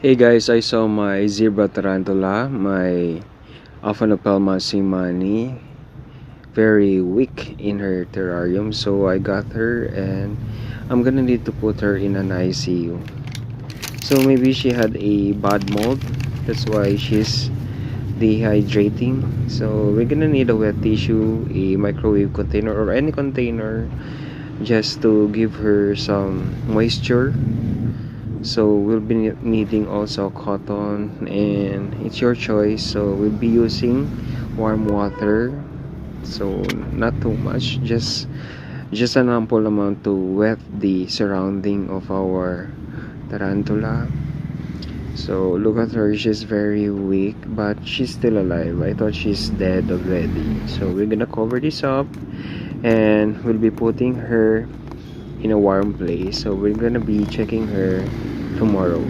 Hey guys, I saw my zebra tarantula, my Ophanopelma simani, very weak in her terrarium, so I got her and I'm gonna need to put her in an ICU. So maybe she had a bad mold, that's why she's dehydrating. So we're gonna need a wet tissue, a microwave container, or any container just to give her some moisture. So we'll be needing also cotton, and it's your choice. So we'll be using warm water, so not too much, just an ample amount to wet the surrounding of our tarantula. So look at her, she's very weak, but she's still alive. I thought she's dead already. So we're gonna cover this up and we'll be putting her in a warm place. So we're gonna be checking her tomorrow.